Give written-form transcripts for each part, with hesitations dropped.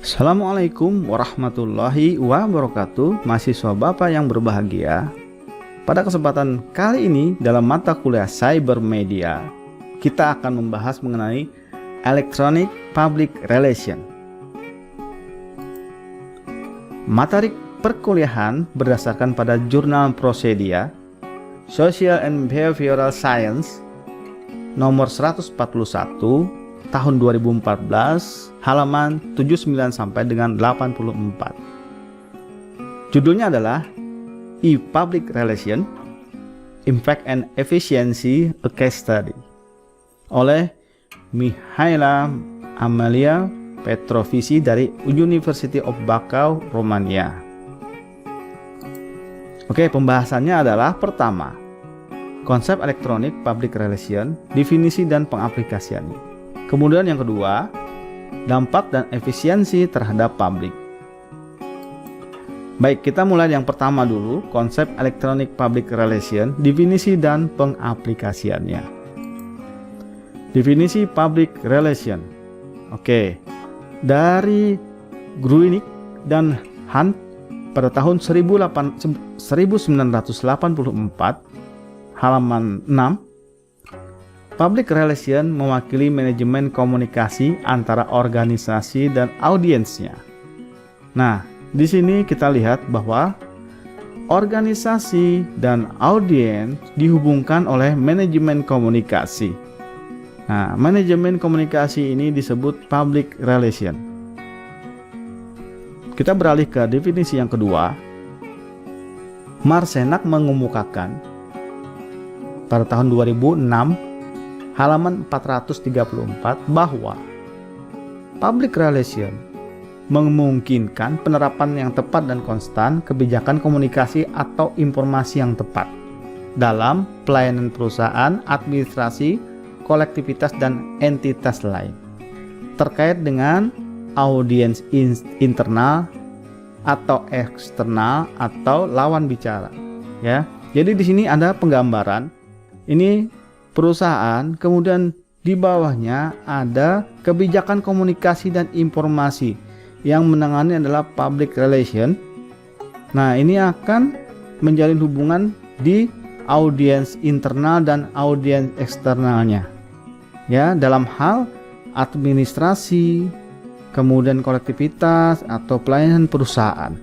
Assalamualaikum warahmatullahi wabarakatuh, mahasiswa Bapak yang berbahagia. Pada kesempatan kali ini dalam mata kuliah Cyber Media, kita akan membahas mengenai Electronic Public Relation. Materi perkuliahan berdasarkan pada jurnal Procedia Social and Behavioral Science nomor 141 tahun 2014, halaman 79 sampai dengan 84. Judulnya adalah E-Public Relation, Impact and Efficiency, a Case Study oleh Mihaela Amalia Petrovici dari University of Bacău, Romania. Oke, pembahasannya adalah pertama, konsep Electronic Public Relation, definisi dan pengaplikasiannya. Kemudian yang kedua, dampak dan efisiensi terhadap publik. Baik, kita mulai yang pertama dulu, konsep Electronic Public Relation, definisi dan pengaplikasiannya. Definisi Public Relation. Oke, dari Gruinik dan Hunt pada tahun 1984, halaman 6, Public Relation mewakili manajemen komunikasi antara organisasi dan audiensnya. Nah, di sini kita lihat bahwa organisasi dan audiens dihubungkan oleh manajemen komunikasi. Nah, manajemen komunikasi ini disebut Public Relation. Kita beralih ke definisi yang kedua. Marcenak mengemukakan pada tahun 2006 halaman 434 bahwa public relation memungkinkan penerapan yang tepat dan konstan kebijakan komunikasi atau informasi yang tepat dalam pelayanan perusahaan, administrasi, kolektivitas, dan entitas lain terkait dengan audiens internal atau eksternal atau lawan bicara. Ya, jadi di sini ada penggambaran ini perusahaan, kemudian di bawahnya ada kebijakan komunikasi dan informasi yang menangani adalah public relation. Nah, ini akan menjalin hubungan di audiens internal dan audiens eksternalnya. Ya, dalam hal administrasi, kemudian kolektivitas atau pelayanan perusahaan.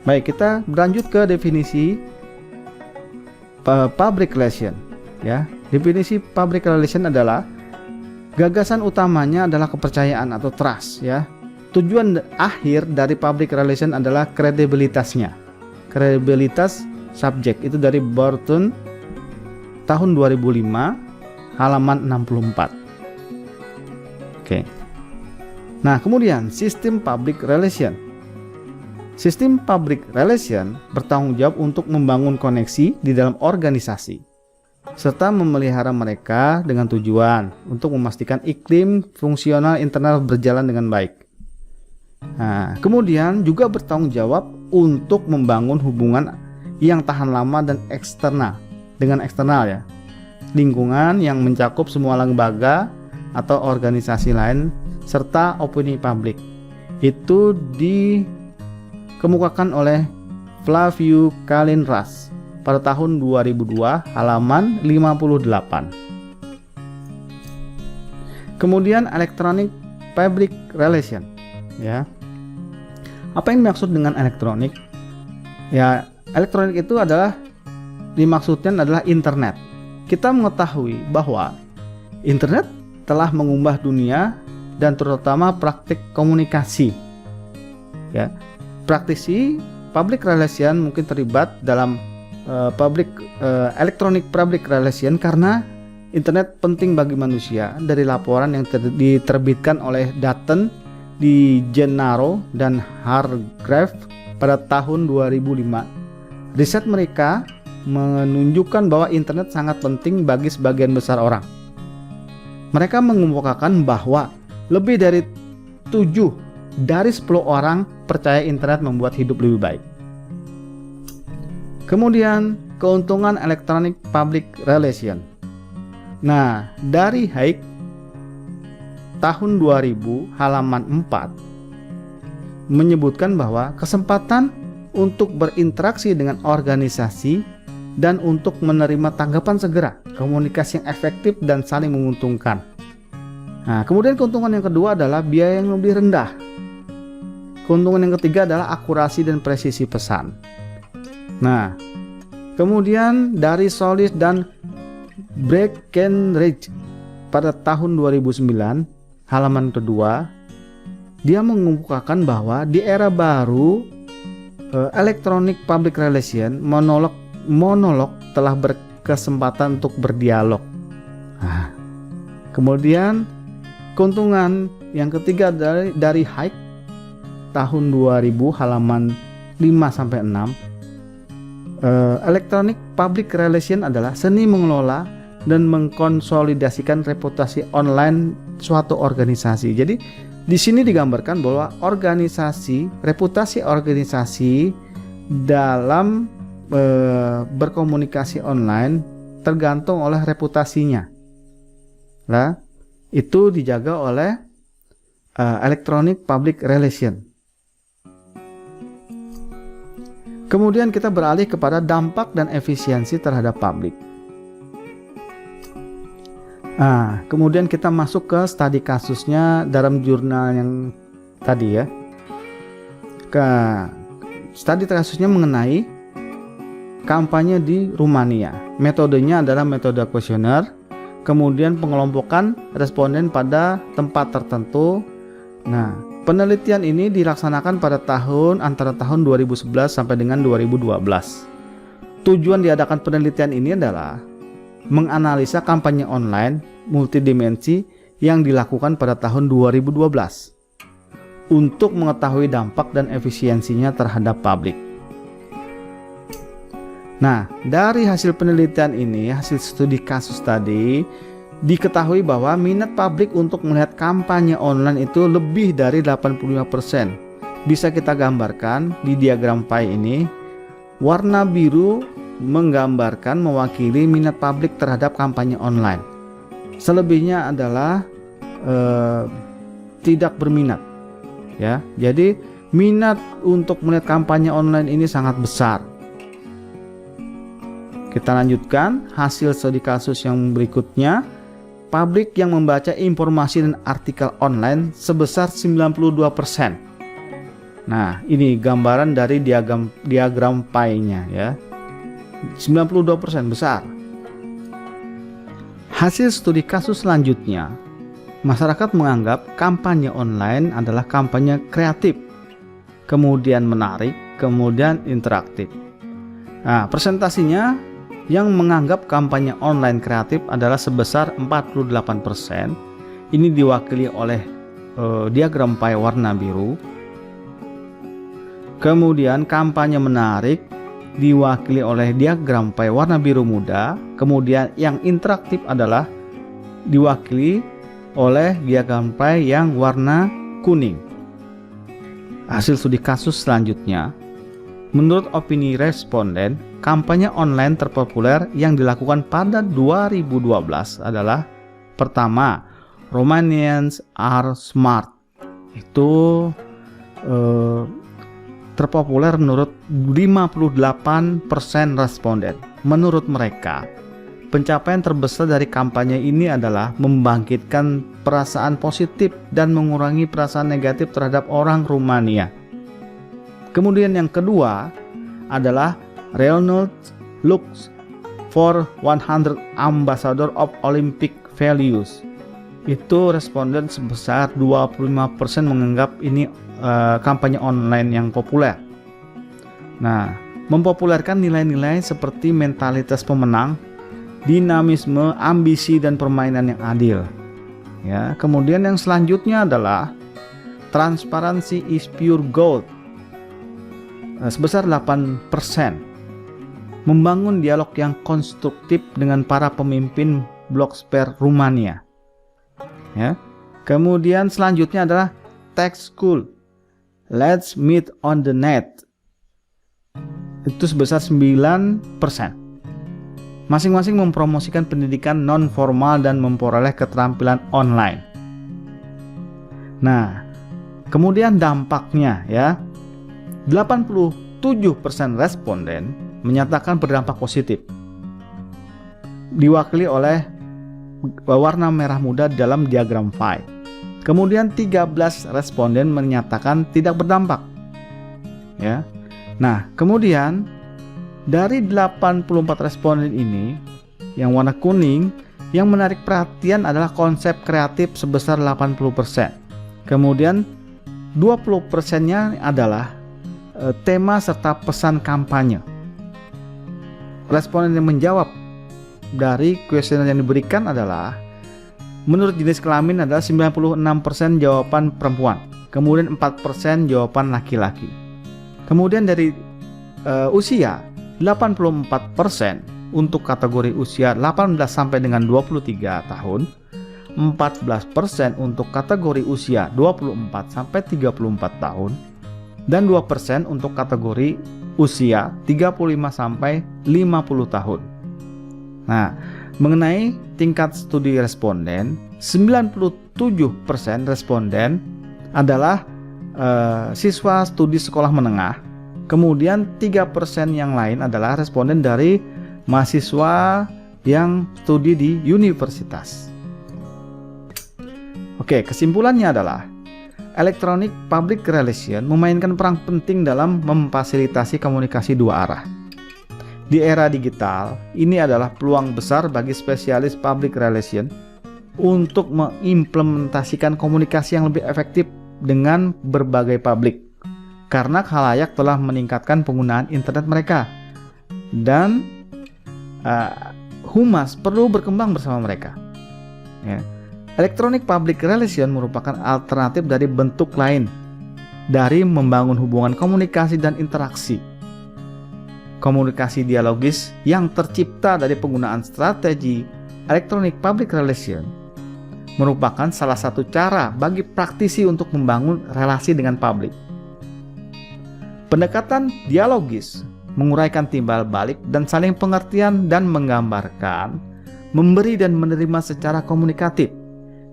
Baik, kita berlanjut ke definisi public relation. Ya, definisi public relation adalah gagasan utamanya adalah kepercayaan atau trust. Ya, tujuan akhir dari public relation adalah kredibilitasnya, kredibilitas subjek. Itu dari Burton tahun 2005, halaman 64. Oke. Nah, kemudian sistem public relation. Sistem public relation bertanggung jawab untuk membangun koneksi di dalam organisasi serta memelihara mereka dengan tujuan untuk memastikan iklim fungsional internal berjalan dengan baik. Nah, kemudian juga bertanggung jawab untuk membangun hubungan yang tahan lama dan eksternal dengan eksternal, ya, lingkungan yang mencakup semua lembaga atau organisasi lain serta opini publik. Itu dikemukakan oleh Flaviu Kalinras pada tahun 2002, halaman 58. Kemudian Electronic Public Relation. Ya, apa yang dimaksud dengan elektronik? Ya, elektronik itu dimaksudkan adalah internet. Kita mengetahui bahwa internet telah mengubah dunia dan terutama praktik komunikasi. Ya, praktisi public relation mungkin terlibat dalam electronic public relation karena internet penting bagi manusia. Dari laporan yang diterbitkan oleh Dutton, Di Gennaro, dan Hargrave pada tahun 2005, riset mereka menunjukkan bahwa internet sangat penting bagi sebagian besar orang. Mereka mengemukakan bahwa lebih dari 7 dari 10 orang percaya internet membuat hidup lebih baik. Kemudian keuntungan Electronic Public Relation. Nah, dari Haig tahun 2000 halaman 4 menyebutkan bahwa kesempatan untuk berinteraksi dengan organisasi dan untuk menerima tanggapan segera, komunikasi yang efektif dan saling menguntungkan. Nah, kemudian keuntungan yang kedua adalah biaya yang lebih rendah. Keuntungan yang ketiga adalah akurasi dan presisi pesan. Nah, kemudian dari Solis dan Breckenridge pada tahun 2009, halaman kedua, dia mengemukakan bahwa di era baru Electronic Public Relation monolog telah berkesempatan untuk berdialog. Nah, kemudian keuntungan yang ketiga dari Hayek tahun 2000 halaman 5-6, Electronic Public Relation adalah seni mengelola dan mengkonsolidasikan reputasi online suatu organisasi. Jadi di sini digambarkan bahwa reputasi organisasi dalam berkomunikasi online tergantung oleh reputasinya. Nah, itu dijaga oleh Electronic Public Relation. Kemudian kita beralih kepada dampak dan efisiensi terhadap publik. Kemudian kita masuk ke studi kasusnya dalam jurnal yang tadi ya. Studi kasusnya mengenai kampanye di Rumania. Metodenya adalah metode kuesioner, kemudian pengelompokan responden pada tempat tertentu. Nah, penelitian ini dilaksanakan pada antara tahun 2011 sampai dengan 2012. Tujuan diadakan penelitian ini adalah menganalisa kampanye online multidimensi yang dilakukan pada tahun 2012 untuk mengetahui dampak dan efisiensinya terhadap publik. Nah, dari hasil penelitian ini, hasil studi kasus tadi, diketahui bahwa minat publik untuk melihat kampanye online itu lebih dari 85%. Bisa kita gambarkan di diagram pie ini. Warna biru menggambarkan mewakili minat publik terhadap kampanye online. Selebihnya adalah tidak berminat. Ya, jadi minat untuk melihat kampanye online ini sangat besar. Kita lanjutkan hasil studi kasus yang berikutnya. Publik yang membaca informasi dan artikel online sebesar 92%. Nah, ini gambaran dari diagram pie-nya ya. 92% besar. Hasil studi kasus selanjutnya, masyarakat menganggap kampanye online adalah kampanye kreatif, kemudian menarik, kemudian interaktif. Nah, presentasinya yang menganggap kampanye online kreatif adalah sebesar 48%. Ini diwakili oleh diagram pie warna biru. Kemudian kampanye menarik diwakili oleh diagram pie warna biru muda. Kemudian yang interaktif adalah diwakili oleh diagram pie yang warna kuning. Hasil studi kasus selanjutnya, menurut opini responden, kampanye online terpopuler yang dilakukan pada 2012 adalah pertama, Romanians are smart. Itu terpopuler menurut 58% responden. Menurut mereka, pencapaian terbesar dari kampanye ini adalah membangkitkan perasaan positif dan mengurangi perasaan negatif terhadap orang Rumania. Kemudian yang kedua adalah Reynolds looks for 100 ambassador of Olympic values. Itu responden sebesar 25% menganggap ini kampanye online yang populer. Nah, mempopulerkan nilai-nilai seperti mentalitas pemenang, dinamisme, ambisi, dan permainan yang adil. Ya, kemudian yang selanjutnya adalah transparency is pure gold. Sebesar 8%. Membangun dialog yang konstruktif dengan para pemimpin blogsper Rumania. Ya. Kemudian selanjutnya adalah tech school. Let's meet on the net. Itu sebesar 9%. Masing-masing mempromosikan pendidikan non formal dan memperoleh keterampilan online. Nah, Kemudian dampaknya ya, 87% responden menyatakan berdampak positif, diwakili oleh warna merah muda dalam diagram pie. Kemudian 13 responden menyatakan tidak berdampak. Ya. Nah, kemudian dari 84 responden ini, yang warna kuning, yang menarik perhatian adalah konsep kreatif sebesar 80%. Kemudian 20%-nya adalah tema serta pesan kampanye. Responden yang menjawab dari kuesioner yang diberikan adalah, menurut jenis kelamin adalah 96% jawaban perempuan, kemudian 4% jawaban laki-laki. Kemudian dari usia, 84% untuk kategori usia 18 sampai dengan 23 tahun, 14% untuk kategori usia 24 sampai 34 tahun, dan 2% untuk kategori usia 35 sampai 50 tahun. Nah, mengenai tingkat studi responden, 97% responden adalah siswa studi sekolah menengah. Kemudian 3% yang lain adalah responden dari mahasiswa yang studi di universitas. Oke, kesimpulannya adalah Electronic Public Relation memainkan peran penting dalam memfasilitasi komunikasi dua arah. Di era digital, ini adalah peluang besar bagi spesialis public relation untuk mengimplementasikan komunikasi yang lebih efektif dengan berbagai publik, karena khalayak telah meningkatkan penggunaan internet mereka, dan humas perlu berkembang bersama mereka. Ya. Electronic Public Relation merupakan alternatif dari bentuk lain dari membangun hubungan komunikasi dan interaksi. Komunikasi dialogis yang tercipta dari penggunaan strategi Electronic Public Relation merupakan salah satu cara bagi praktisi untuk membangun relasi dengan publik. Pendekatan dialogis menguraikan timbal balik dan saling pengertian dan menggambarkan, memberi dan menerima secara komunikatif,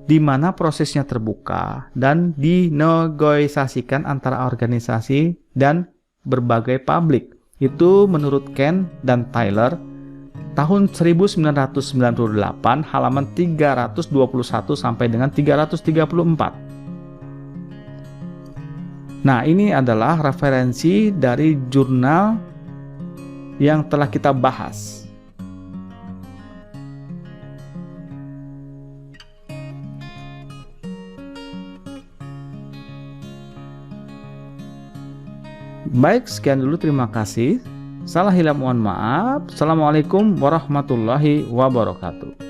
di mana prosesnya terbuka dan dinegosiasikan antara organisasi dan berbagai publik. Itu menurut Ken dan Tyler tahun 1998, halaman 321 sampai dengan 334. Nah, ini adalah referensi dari jurnal yang telah kita bahas. Baik, sekian dulu, terima kasih. Salah hilaf mohon maaf. Assalamualaikum warahmatullahi wabarakatuh.